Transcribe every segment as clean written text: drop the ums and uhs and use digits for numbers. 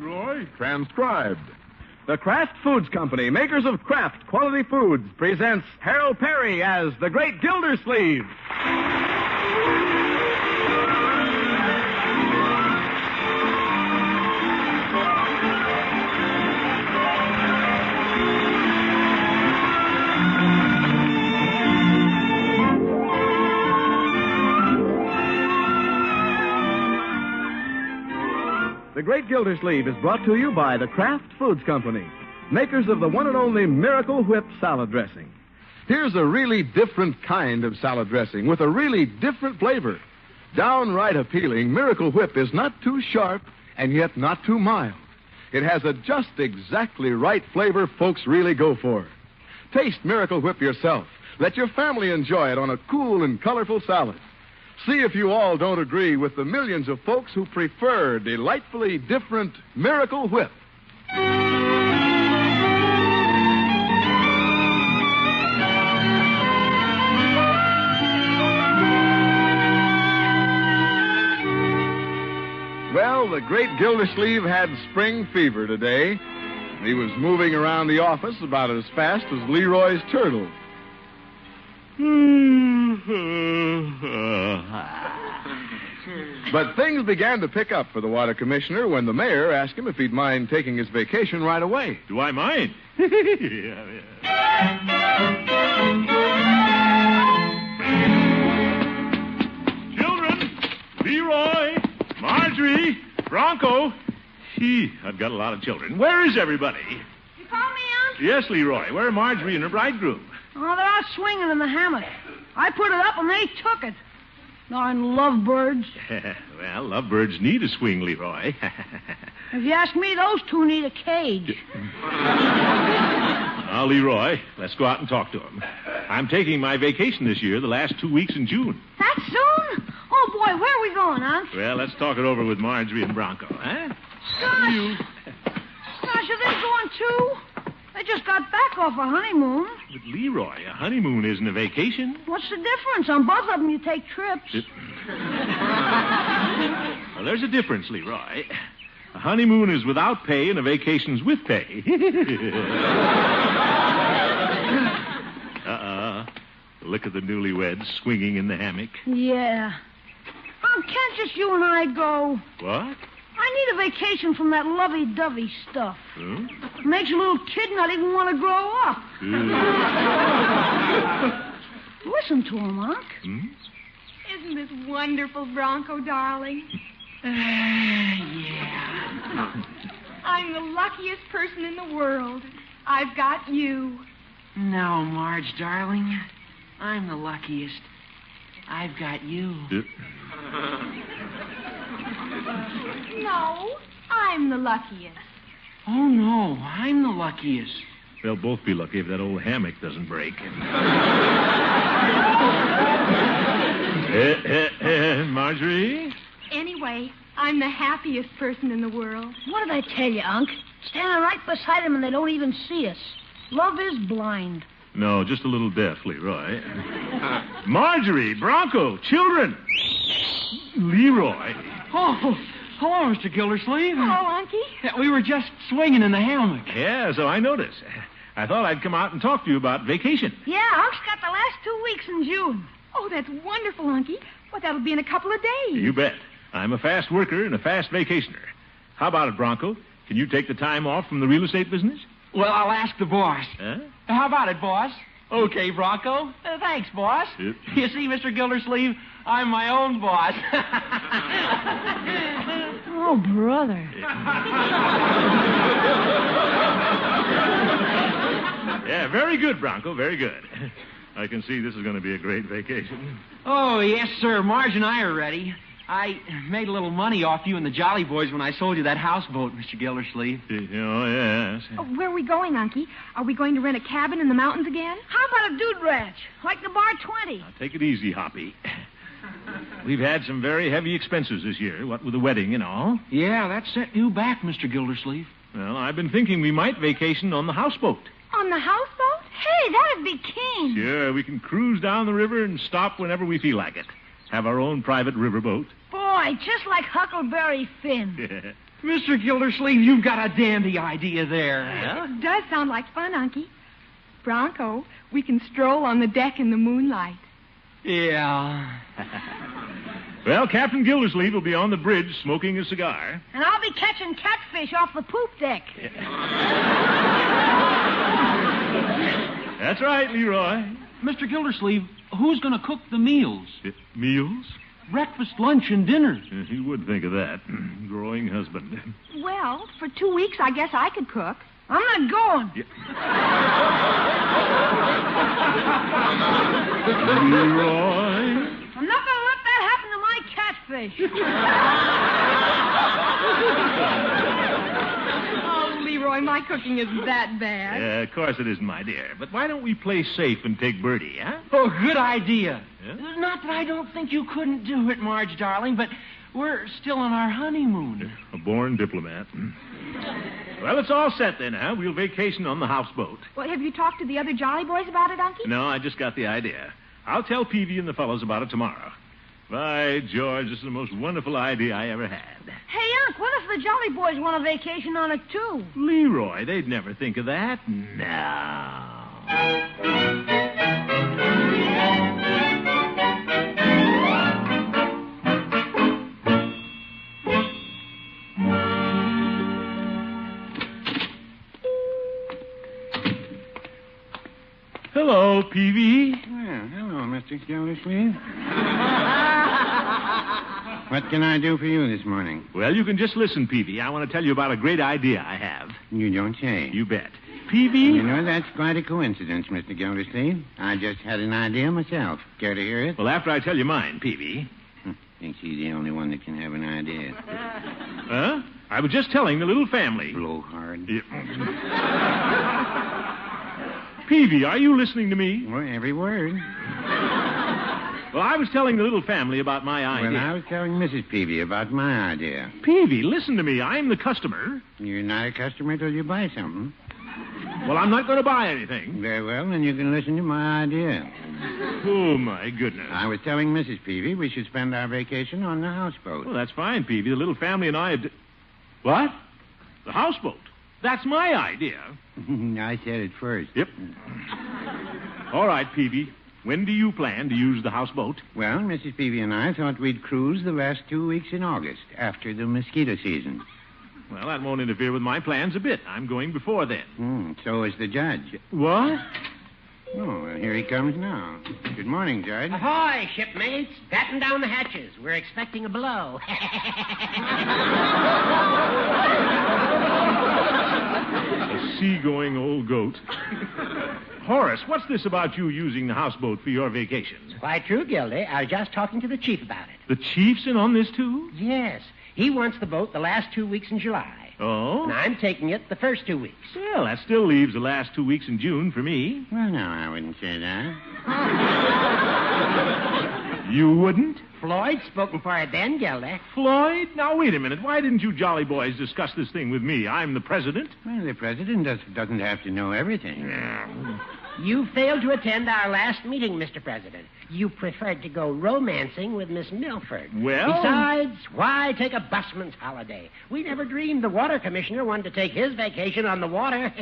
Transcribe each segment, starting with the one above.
Leroy? Transcribed. The Kraft Foods Company, makers of Kraft Quality Foods, presents Harold Perry as the Great Gildersleeve. The Great Gildersleeve is brought to you by the Kraft Foods Company, makers of the one and only Miracle Whip salad dressing. Here's a really different kind of salad dressing with a really different flavor. Downright appealing, Miracle Whip is not too sharp and yet not too mild. It has a just exactly right flavor folks really go for. Taste Miracle Whip yourself. Let your family enjoy it on a cool and colorful salad. See if you all don't agree with the millions of folks who prefer delightfully different Miracle Whip. Well, the Great Gildersleeve had spring fever today. He was moving around the office about as fast as Leroy's turtle. But things began to pick up for the water commissioner when the mayor asked him if he'd mind taking his vacation right away. Do I mind? Children, Leroy, Marjorie, Bronco. I've got a lot of children. Where is everybody? You call me, Unc? Yes, Leroy. Where are Marjorie and her bridegroom? Oh, they're out swinging in the hammock. I put it up and they took it. Darn lovebirds. Well, lovebirds need a swing, Leroy. If you ask me, those two need a cage. Now, Leroy, let's go out and talk to them. I'm taking my vacation this year, the last 2 weeks in June. That soon? Oh, boy, where are we going, Unc? Well, let's talk it over with Marjorie and Bronco, huh? Gosh, are they going too? They just got back off a honeymoon. But, Leroy, a honeymoon isn't a vacation. What's the difference? On both of them, you take trips. Well, there's a difference, Leroy. A honeymoon is without pay and a vacation's with pay. Look at the newlyweds swinging in the hammock. Yeah. Can't just you and I go? What? I need a vacation from that lovey-dovey stuff. Huh? It makes a little kid not even want to grow up. Listen to him, Unc. Isn't this wonderful, Bronco, darling? Yeah. I'm the luckiest person in the world. I've got you. No, Marge, darling. I'm the luckiest. I've got you. No, I'm the luckiest. Oh, no, I'm the luckiest. They'll both be lucky if that old hammock doesn't break. Marjorie? Anyway, I'm the happiest person in the world. What did I tell you, Unc? Standing right beside him and they don't even see us. Love is blind. No, just a little deaf, Leroy. Marjorie, Bronco, children. Leroy. Oh, hello, Mr. Gildersleeve. Hello, Unky. We were just swinging in the hammock. Yeah, so I noticed. I thought I'd come out and talk to you about vacation. Yeah, Unc's got the last 2 weeks in June. Oh, that's wonderful, Unky. Well, that'll be in a couple of days. You bet. I'm a fast worker and a fast vacationer. How about it, Bronco? Can you take the time off from the real estate business? Well, I'll ask the boss. Huh? How about it, boss? Okay, Bronco. Thanks, boss. Yep. You see, Mr. Gildersleeve, I'm my own boss. Oh, brother. Yeah, very good, Bronco, very good. I can see this is going to be a great vacation. Oh, yes, sir. Marge and I are ready. I made a little money off you and the Jolly Boys when I sold you that houseboat, Mr. Gildersleeve. Oh, yes. Oh, where are we going, Unky? Are we going to rent a cabin in the mountains again? How about a dude ranch, like the Bar 20? Now, take it easy, Hoppy. We've had some very heavy expenses this year, what with the wedding and all. Yeah, that set you back, Mr. Gildersleeve. Well, I've been thinking we might vacation on the houseboat. On the houseboat? Hey, that'd be keen. Sure, we can cruise down the river and stop whenever we feel like it. Have our own private riverboat. Boy, just like Huckleberry Finn. Mr. Gildersleeve, you've got a dandy idea there. It does sound like fun, Unky. Bronco, we can stroll on the deck in the moonlight. Yeah. Well, Captain Gildersleeve will be on the bridge smoking a cigar. And I'll be catching catfish off the poop deck. That's right, Leroy. Mr. Gildersleeve, who's going to cook the meals? Meals? Breakfast, lunch, and dinner. He would think of that. Growing husband. Well, for 2 weeks, I guess I could cook. I'm not going. Leroy. I'm not going to let that happen to my catfish. Oh, Leroy, my cooking isn't that bad. Of course it isn't, my dear. But why don't we play safe and take Bertie, huh? Oh, good idea. Yeah? Not that I don't think you couldn't do it, Marge, darling, but we're still on our honeymoon. A born diplomat. Well, it's all set then, huh? We'll vacation on the houseboat. Well, have you talked to the other Jolly Boys about it, Unky? No, I just got the idea. I'll tell Peavy and the fellows about it tomorrow. By George, this is the most wonderful idea I ever had. Hey, Unc, what if the Jolly Boys want a vacation on it, too? Leroy, they'd never think of that. No. Hello, Peavy. Well, hello, Mr. Gildersleeve. What can I do for you this morning? Well, you can just listen, Peavy. I want to tell you about a great idea I have. You don't say. You bet. Peavy? You know, that's quite a coincidence, Mr. Gildersleeve. I just had an idea myself. Care to hear it? Well, after I tell you mine, Peavy. Think she's the only one that can have an idea. Huh? I was just telling the little family. Blowhard. Yeah. Peavy, are you listening to me? Well, every word. Well, I was telling the little family about my idea. Well, I was telling Mrs. Peavy about my idea. Peavy, listen to me. I'm the customer. You're not a customer till you buy something. Well, I'm not going to buy anything. Very well, then you can listen to my idea. Oh, my goodness. I was telling Mrs. Peavy we should spend our vacation on the houseboat. Well, that's fine, Peavy. The little family and I have... What? The houseboat. That's my idea. I said it first. Yep. All right, Peavy. When do you plan to use the houseboat? Well, Mrs. Peavy and I thought we'd cruise the last 2 weeks in August, after the mosquito season. Well, that won't interfere with my plans a bit. I'm going before then. So is the judge. What? Oh, well, here he comes now. Good morning, Judge. Ahoy, shipmates. Batten down the hatches. We're expecting a blow. A seagoing old goat. Horace, what's this about you using the houseboat for your vacation? Quite true, Gildy. I was just talking to the chief about it. The chief's in on this, too? Yes. He wants the boat the last 2 weeks in July. Oh? And I'm taking it the first 2 weeks. Well, that still leaves the last 2 weeks in June for me. Well, no, I wouldn't say that. You wouldn't? Floyd's spoken for it then, Gildy. Floyd? Now, wait a minute. Why didn't you jolly boys discuss this thing with me? I'm the president. Well, the president doesn't have to know everything. You failed to attend our last meeting, Mr. President. You preferred to go romancing with Miss Milford. Well... Besides, why take a busman's holiday? We never dreamed the water commissioner wanted to take his vacation on the water.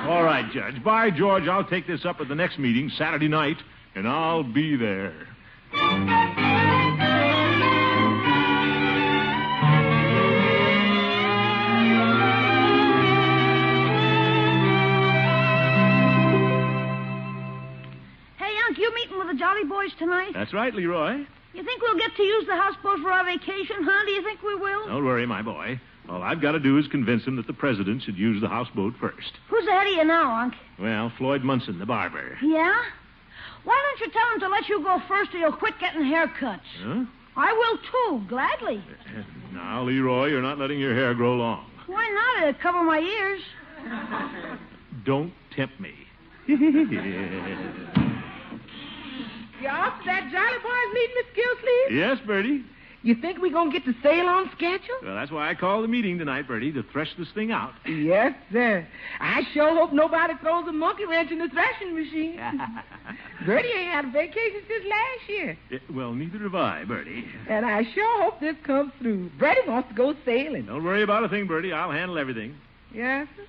All right, Judge. By George, I'll take this up at the next meeting, Saturday night, and I'll be there. You meeting with the Jolly Boys tonight? That's right, Leroy. You think we'll get to use the houseboat for our vacation, huh? Do you think we will? Don't worry, my boy. All I've got to do is convince him that the president should use the houseboat first. Who's ahead of you now, Unc? Well, Floyd Munson, the barber. Yeah? Why don't you tell him to let you go first or you'll quit getting haircuts? Huh? I will, too, gladly. Now, Leroy, you're not letting your hair grow long. Why not? It'll cover my ears. Don't tempt me. You off to that Jolly Boys meeting, Miss Gilsleeve? Yes, Bertie. You think we're going to get the sale on schedule? Well, that's why I called the meeting tonight, Bertie, to thresh this thing out. Yes, sir. I sure hope nobody throws a monkey wrench in the threshing machine. Bertie ain't had a vacation since last year. Well, neither have I, Bertie. And I sure hope this comes through. Bertie wants to go sailing. Don't worry about a thing, Bertie. I'll handle everything. Yes, sir?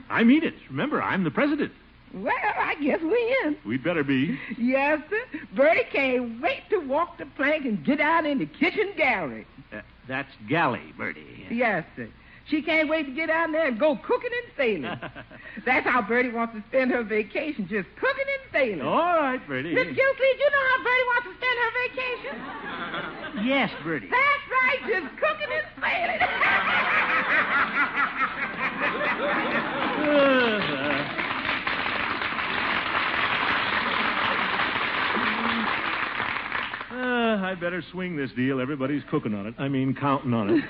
I mean it. Remember, I'm the president. Well, I guess we in. We'd better be. Yes, sir. Bertie can't wait to walk the plank and get out in the kitchen gallery. That's galley, Bertie. Yes, sir. She can't wait to get out there and go cooking and sailing. That's how Bertie wants to spend her vacation, just cooking and sailing. All right, Bertie. Miss Gilsleeve, you know how Bertie wants to spend her vacation? Yes, Bertie. That's right, just cooking and sailing. I'd better swing this deal. Everybody's cooking on it. I mean, counting on it.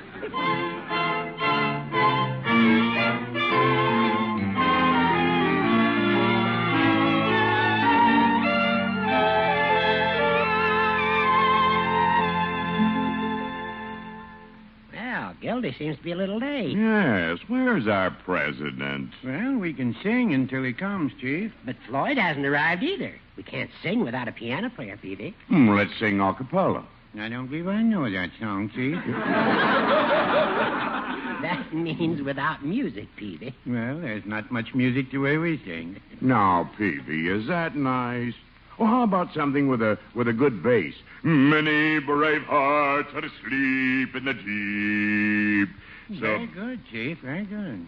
Well, Gildy seems to be a little late. Yes, where's our president? Well, we can sing until he comes, Chief. But Floyd hasn't arrived either. We can't sing without a piano player, Peavy. Let's sing a cappella. I don't believe I know that song, Chief. That means without music, Peavy. Well, there's not much music the way we sing. Now, Peavy, is that nice? Oh, how about something with a good bass? Many brave hearts are asleep in the deep. Very good, Chief. Very good.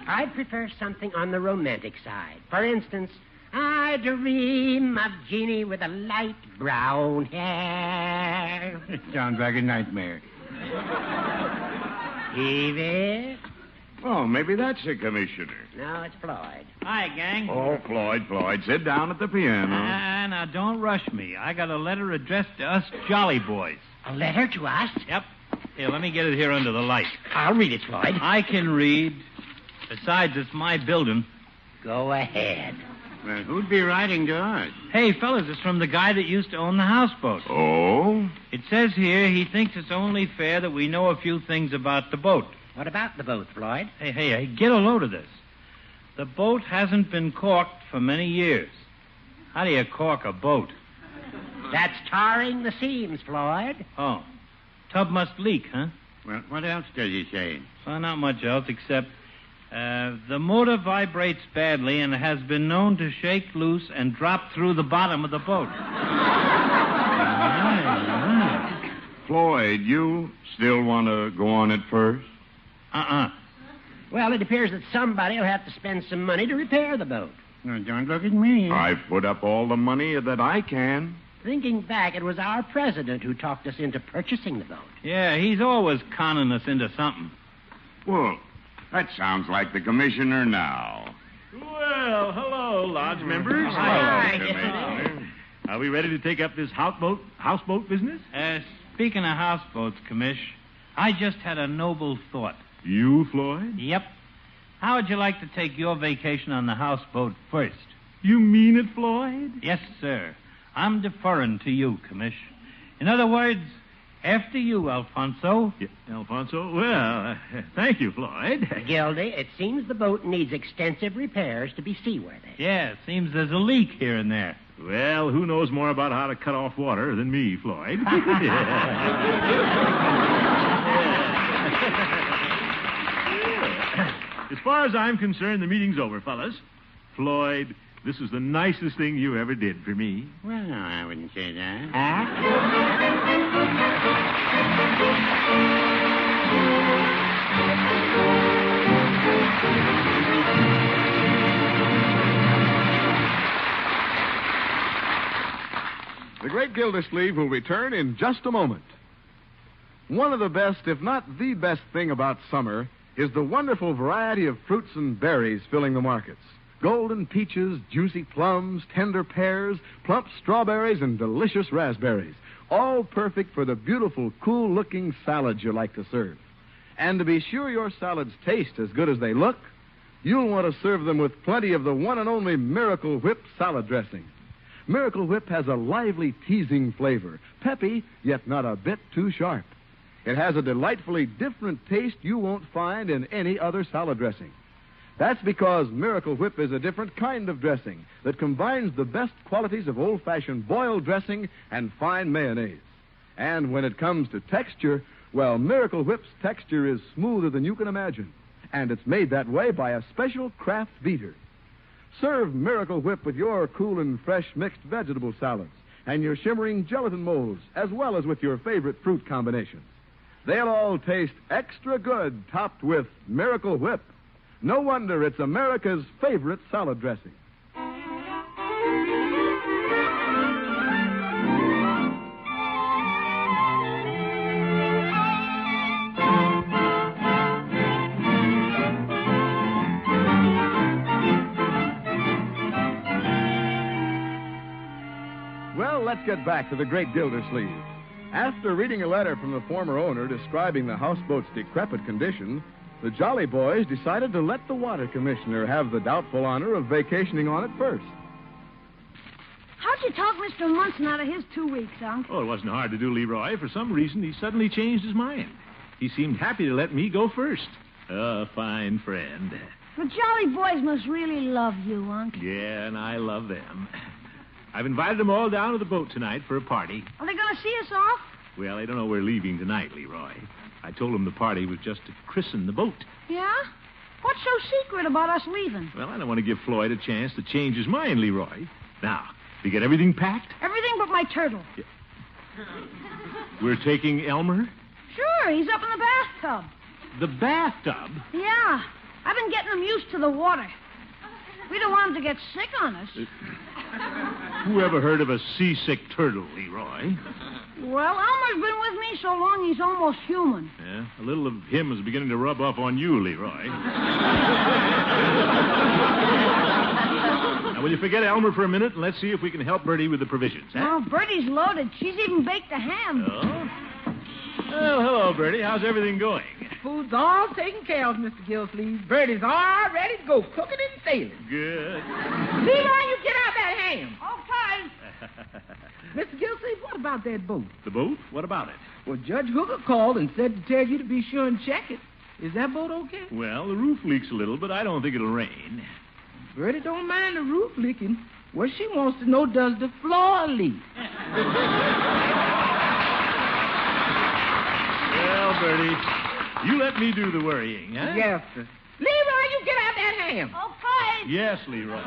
I'd prefer something on the romantic side. For instance, I dream of Jeannie with a light brown hair. It sounds like a nightmare. Peavy? Oh, maybe that's the commissioner. No, it's Floyd. Hi, gang. Oh, Floyd, sit down at the piano. Now, don't rush me. I got a letter addressed to us Jolly Boys. A letter to us? Yep. Here, let me get it here under the light. I'll read it, Floyd. I can read. Besides, it's my building. Go ahead. Well, who'd be writing to us? Hey, fellas, it's from the guy that used to own the houseboat. Oh? It says here he thinks it's only fair that we know a few things about the boat. What about the boat, Floyd? Hey, get a load of this. The boat hasn't been corked for many years. How do you cork a boat? That's tarring the seams, Floyd. Oh. Tub must leak, huh? Well, what else does he say? Well, not much else except the motor vibrates badly and has been known to shake loose and drop through the bottom of the boat. Floyd, you still want to go on it first? Well, it appears that somebody will have to spend some money to repair the boat. No, don't look at me. I've put up all the money that I can. Thinking back, it was our president who talked us into purchasing the boat. Yeah, he's always conning us into something. Well, that sounds like the commissioner now. Well, hello, lodge members. Hi. Commissioner. Are we ready to take up this houseboat business? Speaking of houseboats, Commish, I just had a noble thought. You, Floyd? Yep. How would you like to take your vacation on the houseboat first? You mean it, Floyd? Yes, sir. I'm deferring to you, Commish. In other words, after you, Alfonso. Yeah, Alfonso? Well, thank you, Floyd. Gildy, it seems the boat needs extensive repairs to be seaworthy. Yeah, it seems there's a leak here and there. Well, who knows more about how to cut off water than me, Floyd? As far as I'm concerned, the meeting's over, fellas. Floyd, this is the nicest thing you ever did for me. Well, no, I wouldn't say that. The Great Gildersleeve will return in just a moment. One of the best, if not the best thing about summer is the wonderful variety of fruits and berries filling the markets. Golden peaches, juicy plums, tender pears, plump strawberries, and delicious raspberries. All perfect for the beautiful, cool-looking salads you like to serve. And to be sure your salads taste as good as they look, you'll want to serve them with plenty of the one and only Miracle Whip salad dressing. Miracle Whip has a lively, teasing flavor, peppy, yet not a bit too sharp. It has a delightfully different taste you won't find in any other salad dressing. That's because Miracle Whip is a different kind of dressing that combines the best qualities of old-fashioned boiled dressing and fine mayonnaise. And when it comes to texture, well, Miracle Whip's texture is smoother than you can imagine. And it's made that way by a special Kraft beater. Serve Miracle Whip with your cool and fresh mixed vegetable salads and your shimmering gelatin molds, as well as with your favorite fruit combinations. They'll all taste extra good topped with Miracle Whip. No wonder it's America's favorite salad dressing. Well, let's get back to the great Gildersleeve. After reading a letter from the former owner describing the houseboat's decrepit condition, the Jolly Boys decided to let the water commissioner have the doubtful honor of vacationing on it first. How'd you talk Mr. Munson out of his 2 weeks, Unc? Oh, it wasn't hard to do, Leroy. For some reason, he suddenly changed his mind. He seemed happy to let me go first. A fine friend. The Jolly Boys must really love you, Unc. Yeah, and I love them. I've invited them all down to the boat tonight for a party. Are they going to see us off? Well, they don't know we're leaving tonight, Leroy. I told them the party was just to christen the boat. Yeah? What's so secret about us leaving? Well, I don't want to give Floyd a chance to change his mind, Leroy. Now, you get everything packed? Everything but my turtle. Yeah. We're taking Elmer? Sure, he's up in the bathtub. The bathtub? Yeah. I've been getting him used to the water. We don't want him to get sick on us. Who ever heard of a seasick turtle, Leroy? Well, Elmer's been with me so long he's almost human. Yeah, a little of him is beginning to rub off on you, Leroy. Now, will you forget Elmer for a minute and let's see if we can help Bertie with the provisions, huh? Oh, Bertie's loaded. She's even baked a ham. Oh? Well, hello, Bertie. How's everything going? Food's all taken care of, Mr. Gilsleeve. Bertie's all ready to go, cooking and sailing. Good. Leroy, you get out that ham. Okay. Mr. Gilsleeve, what about that boat? The boat? What about it? Well, Judge Hooker called and said to tell you to be sure and check it. Is that boat okay? Well, the roof leaks a little, but I don't think it'll rain. Bertie don't mind the roof leaking. What she wants to know, does the floor leak? Well, Bertie, you let me do the worrying, huh? Yes, sir. Leroy, you get out that ham. Okay. Yes, Leroy.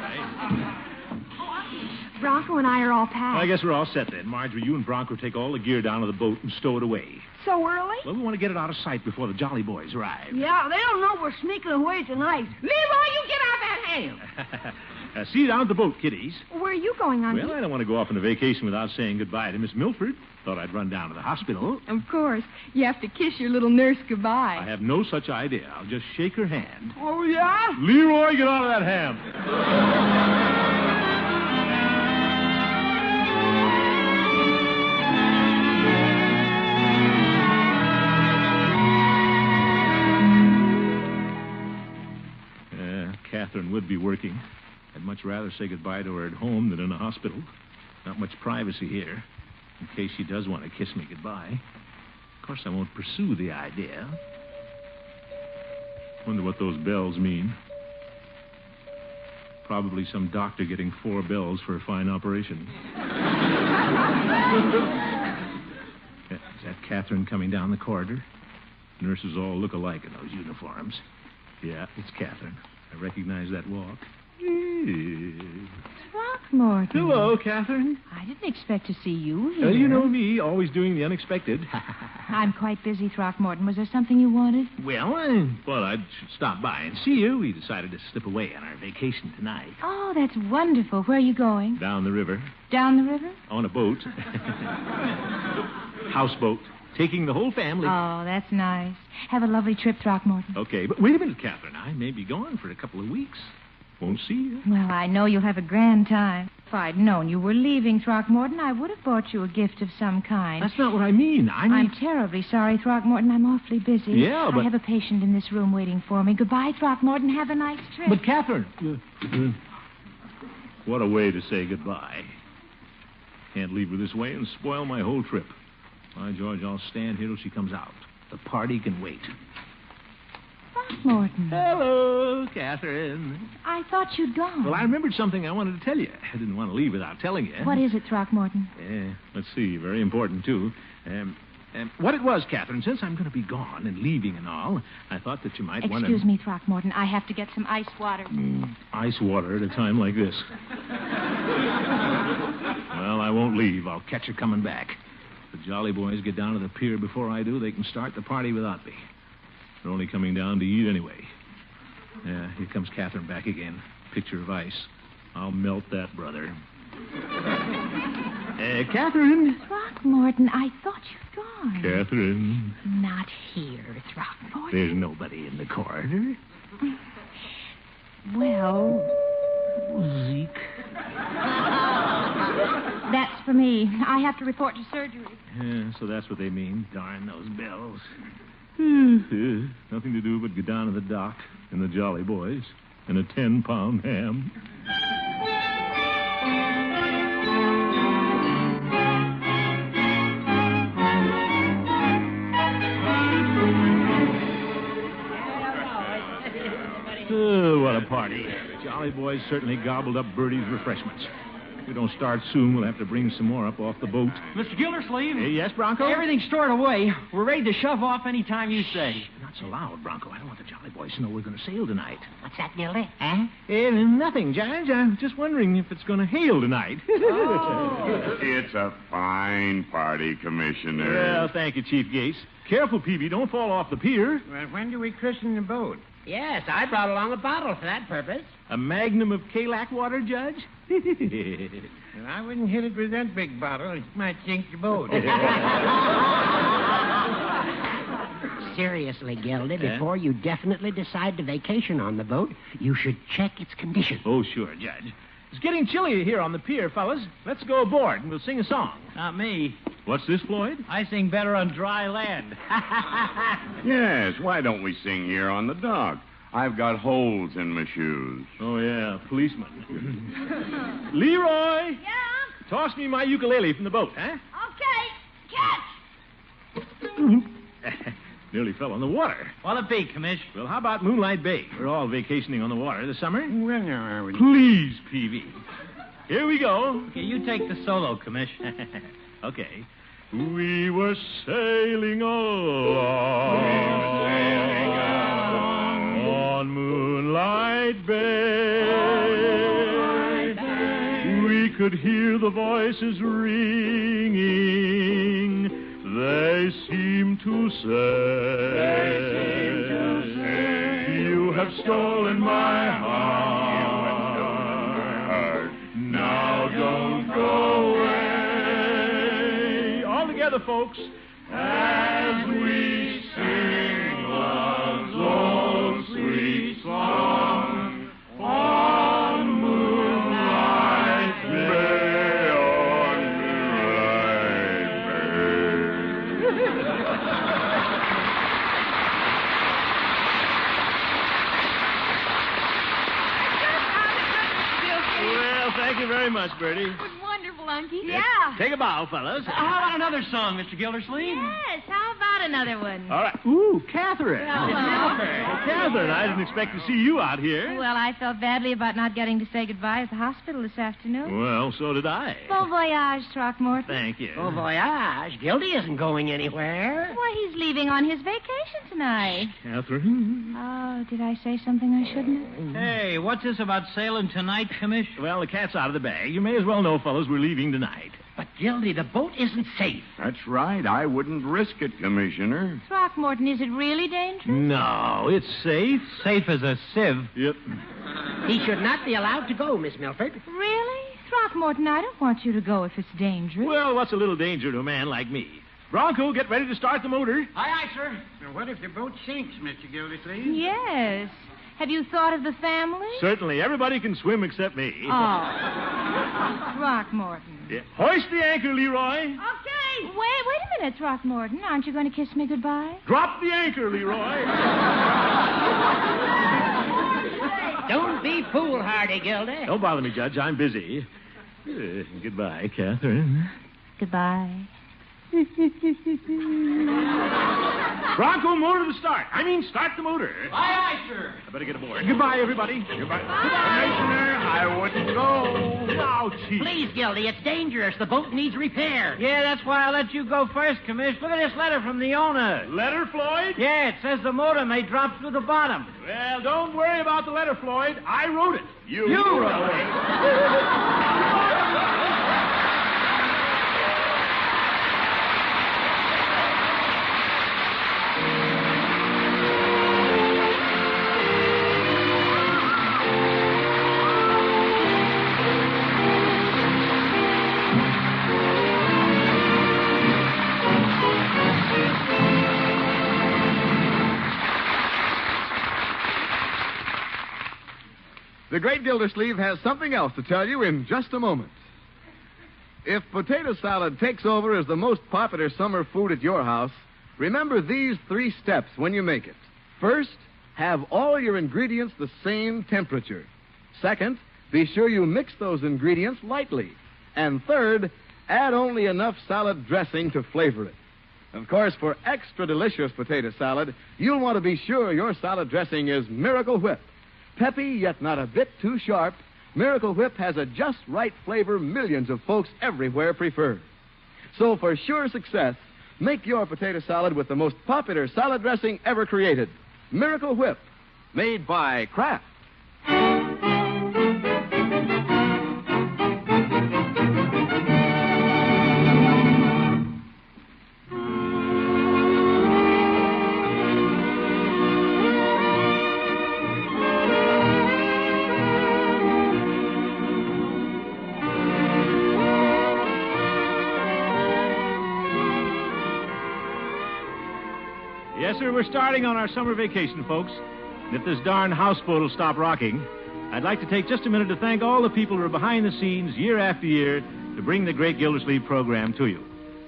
Bronco and I are all packed. Well, I guess we're all set then. Marjorie, you and Bronco take all the gear down to the boat and stow it away. So early? Well, we want to get it out of sight before the Jolly Boys arrive. Yeah, they don't know we're sneaking away tonight. Leroy, you get out that ham. See you down at the boat, kiddies. Where are you going, Uncle? Well, I don't want to go off on a vacation without saying goodbye to Miss Milford. Thought I'd run down to the hospital. Of course. You have to kiss your little nurse goodbye. I have no such idea. I'll just shake her hand. Oh, yeah? Leroy, get out of that ham. Catherine would be working. I'd much rather say goodbye to her at home than in a hospital. Not much privacy here, in case she does want to kiss me goodbye. Of course, I won't pursue the idea. Wonder what those bells mean. Probably some doctor getting 4 bells for a fine operation. Is that Catherine coming down the corridor? Nurses all look alike in those uniforms. Yeah, it's Catherine. I recognize that walk. Throckmorton. Hello, Catherine. I didn't expect to see you here. You know me, always doing the unexpected. I'm quite busy, Throckmorton. Was there something you wanted? Well, I thought I'd stop by and see you. We decided to slip away on our vacation tonight. Oh, that's wonderful. Where are you going? Down the river. Down the river? On a boat. Houseboat. Taking the whole family. Oh, that's nice. Have a lovely trip, Throckmorton. Okay, but wait a minute, Catherine. I may be gone for a couple of weeks. Won't see you. Well, I know you'll have a grand time. If I'd known you were leaving, Throckmorton, I would have bought you a gift of some kind. That's not what I mean. I'm terribly sorry, Throckmorton. I'm awfully busy. Yeah, but... I have a patient in this room waiting for me. Goodbye, Throckmorton. Have a nice trip. But, Catherine... what a way to say goodbye. Can't leave her this way and spoil my whole trip. By George, I'll stand here till she comes out. The party can wait. Throckmorton. Hello, Catherine. I thought you'd gone. Well, I remembered something I wanted to tell you. I didn't want to leave without telling you. What is it, Throckmorton? Let's see. Very important, too. What it was, Catherine, since I'm going to be gone and leaving and all, I thought that you might want to... Excuse me, Throckmorton. I have to get some ice water. Ice water at a time like this. Well, I won't leave. I'll catch her coming back. If the Jolly Boys get down to the pier before I do, they can start the party without me. They're only coming down to eat anyway. Yeah, here comes Catherine back again. Picture of ice. I'll melt that, brother. Catherine. Throckmorton, I thought you'd gone. Catherine. Not here, Throckmorton. There's nobody in the corridor. Well... Zeke. That's for me. I have to report to surgery. Yeah, so that's what they mean. Darn those bells. Nothing to do but go down to the dock and the Jolly Boys and a 10-pound ham. What a party. The Jolly Boys certainly gobbled up Bertie's refreshments. If we don't start soon, we'll have to bring some more up off the boat. Mr. Gildersleeve? Yes, Bronco? Everything's stored away. We're ready to shove off any time you say. Not so loud, Bronco. I don't want the Jolly Boys to know we're going to sail tonight. What's that, Gildy? Huh? Nothing, Judge. I'm just wondering if it's going to hail tonight. It's a fine party, Commissioner. Well, thank you, Chief Gates. Careful, Peavy. Don't fall off the pier. Well, when do we christen the boat? Yes, I brought along a bottle for that purpose. A magnum of Kalak water, Judge? Well, I wouldn't hit it with that big bottle. It might sink the boat. Seriously, Gildy, before you definitely decide to vacation on the boat, you should check its condition. Oh, sure, Judge. It's getting chilly here on the pier, fellas. Let's go aboard and we'll sing a song. Not me. What's this, Floyd? I sing better on dry land. Yes, why don't we sing here on the dock? I've got holes in my shoes. Oh, yeah, policeman. Leroy! Yeah? Toss me my ukulele from the boat, huh? Okay. Catch! Nearly fell on the water. What'll it be, Commish? Well, how about Moonlight Bay? We're all vacationing on the water this summer. Well, now, I would... Please, Peavy. Here we go. Okay, you take the solo, Commish. Okay. We were sailing along on Moonlight Bay. We could hear the voices ringing. They seem to say, you have stolen my heart. Now don't go away. All together, folks, as we sing love's old sweet song on Moonlight Bay, on Moonlight Well, thank you very much, Bertie. It was wonderful, Unky. Yeah. Take a bow, fellas. How about another song, Mr. Gildersleeve? Yes, how about another one? All right. Ooh, Catherine. Hello. Catherine, I didn't expect to see you out here. Well, I felt badly about not getting to say goodbye at the hospital this afternoon. Well, so did I. Bon voyage, Throckmorton. Thank you. Oh, voyage. Gildy isn't going anywhere. Why, he's leaving on his vacation tonight. Catherine? Oh, did I say something I shouldn't have? Hey, what's this about sailing tonight, Commish? Well, the cat's out of the bag. You may as well know, fellas, we're leaving tonight. But, Gildy, the boat isn't safe. That's right. I wouldn't risk it, Commissioner. Throckmorton, is it really dangerous? No, it's safe. Safe as a sieve. Yep. He should not be allowed to go, Miss Milford. Really? Throckmorton, I don't want you to go if it's dangerous. Well, what's a little danger to a man like me? Bronco, get ready to start the motor. Aye, aye, sir. Now, what if the boat sinks, Mr. Gildersleeve? Yes. Have you thought of the family? Certainly. Everybody can swim except me. Oh. Throckmorton. Yeah. Hoist the anchor, Leroy. Okay. Wait a minute, Throckmorton. Aren't you going to kiss me goodbye? Drop the anchor, Leroy. Don't be foolhardy, Gildy. Don't bother me, Judge. I'm busy. Goodbye, Catherine. Goodbye. Bronco, motor to the start. Start the motor. Aye, sir. I better get aboard. Goodbye, everybody. Goodbye. Commissioner, I wouldn't go. Now, Chief. Please, Gildy, it's dangerous. The boat needs repair. Yeah, that's why I let you go first, Commish. Look at this letter from the owner. Letter, Floyd? Yeah, it says the motor may drop through the bottom. Well, don't worry about the letter, Floyd. I wrote it. You wrote it. The Great Gildersleeve has something else to tell you in just a moment. If potato salad takes over as the most popular summer food at your house, remember these 3 steps when you make it. First, have all your ingredients the same temperature. Second, be sure you mix those ingredients lightly. And third, add only enough salad dressing to flavor it. Of course, for extra delicious potato salad, you'll want to be sure your salad dressing is Miracle Whip. Peppy, yet not a bit too sharp, Miracle Whip has a just right flavor millions of folks everywhere prefer. So for sure success, make your potato salad with the most popular salad dressing ever created, Miracle Whip, made by Kraft. Yes, sir, we're starting on our summer vacation, folks. And if this darn houseboat will stop rocking, I'd like to take just a minute to thank all the people who are behind the scenes year after year to bring the Great Gildersleeve program to you.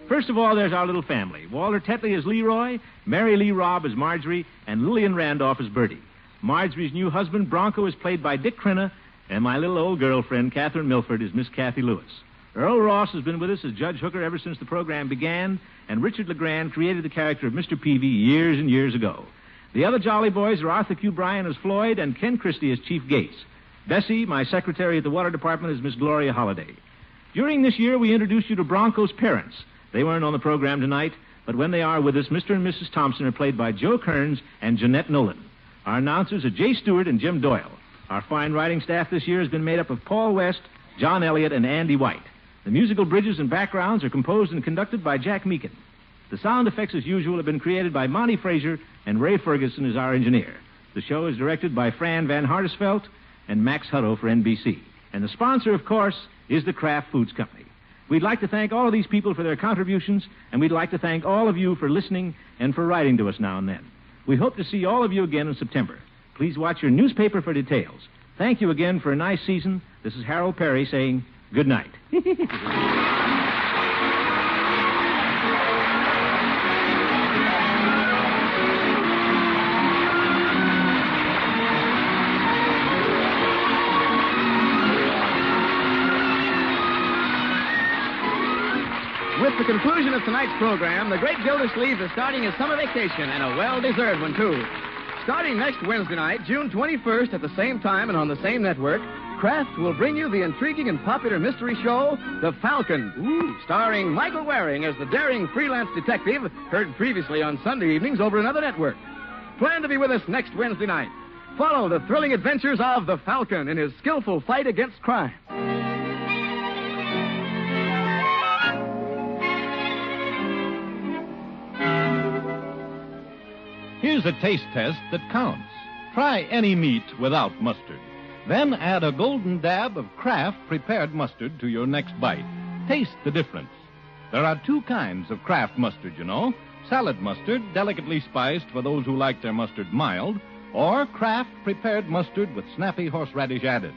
First of all, there's our little family. Walter Tetley as Leroy, Mary Lee Robb as Marjorie, and Lillian Randolph as Bertie. Marjorie's new husband, Bronco, is played by Dick Crenna, and my little old girlfriend, Catherine Milford, is Miss Kathy Lewis. Earl Ross has been with us as Judge Hooker ever since the program began, and Richard LeGrand created the character of Mr. Peavy years and years ago. The other Jolly Boys are Arthur Q. Bryan as Floyd and Ken Christie as Chief Gates. Bessie, my secretary at the Water Department, is Miss Gloria Holliday. During this year, we introduced you to Bronco's parents. They weren't on the program tonight, but when they are with us, Mr. and Mrs. Thompson are played by Joe Kearns and Jeanette Nolan. Our announcers are Jay Stewart and Jim Doyle. Our fine writing staff this year has been made up of Paul West, John Elliott, and Andy White. The musical bridges and backgrounds are composed and conducted by Jack Meakin. The sound effects, as usual, have been created by Monty Frazier, and Ray Ferguson is our engineer. The show is directed by Fran Van Hartesveld and Max Hutto for NBC. And the sponsor, of course, is the Kraft Foods Company. We'd like to thank all of these people for their contributions, and we'd like to thank all of you for listening and for writing to us now and then. We hope to see all of you again in September. Please watch your newspaper for details. Thank you again for a nice season. This is Harold Perry saying good night. With the conclusion of tonight's program, the Great Gildersleeve is starting his summer vacation, and a well-deserved one, too. Starting next Wednesday night, June 21st, at the same time and on the same network, Kraft will bring you the intriguing and popular mystery show, The Falcon, starring Michael Waring as the daring freelance detective, heard previously on Sunday evenings over another network. Plan to be with us next Wednesday night. Follow the thrilling adventures of The Falcon in his skillful fight against crime. Here's a taste test that counts. Try any meat without mustard. Then add a golden dab of Kraft prepared mustard to your next bite. Taste the difference. There are 2 kinds of Kraft mustard, you know. Salad mustard, delicately spiced for those who like their mustard mild, or Kraft prepared mustard with snappy horseradish added.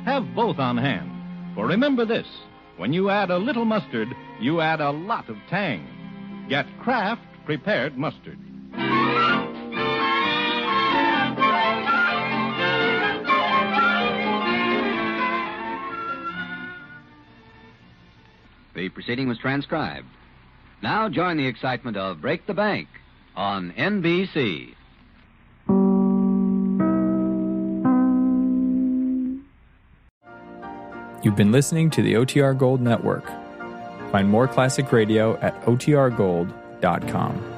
Have both on hand. For remember this, when you add a little mustard, you add a lot of tang. Get Kraft prepared mustard. proceeding was transcribed. Now join the excitement of Break the Bank on NBC. You've been listening to the OTR Gold Network. Find more classic radio at otrgold.com.